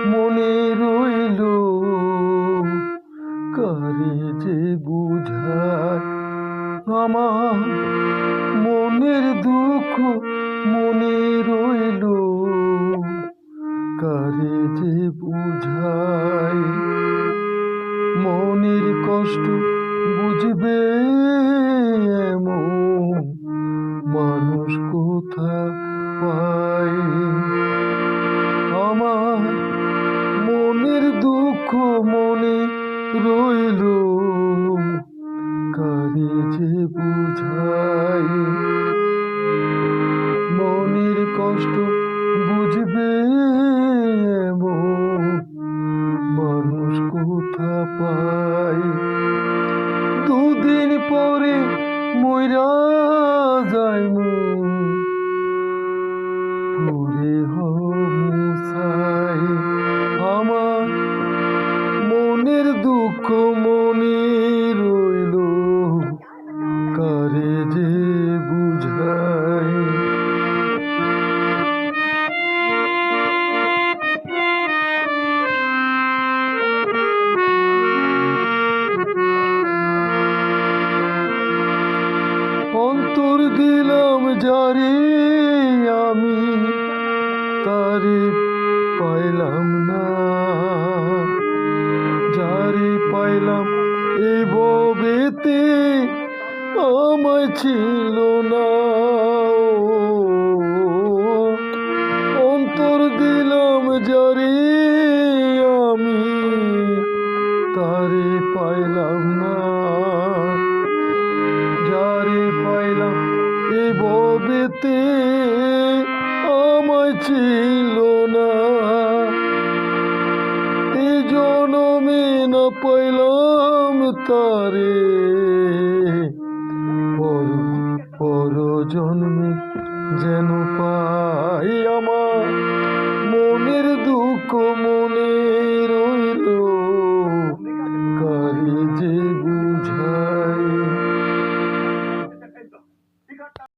মনে রইল কারে যে বুঝায় আমার মনের দুঃখ মনে রইল কারে যে বুঝায় মনের কষ্ট বুঝবে এমন মানুষ কোথা পাই আমার মনের দুঃখ মনে রইল কারে যে বুঝাই মনের কষ্ট বুঝবে এমন মানুষ কোথা পাই দুদিন পরে মইরা যাইমু পুরে মুছাই আমার মনের দুঃখ মনে রইল কারে যে বুঝাই অন্তর দিলাম যারে আমি তারে পাইলাম না যারে পাইলাম এই ভবেতে আমায় ছিল না অন্তর দিলাম যারে আমি তারে পাইলাম না যারে পাইলাম এই ভবেতে আমায় ছিল না এই জনমে না পাইলাম তারে পর জন্মে যেন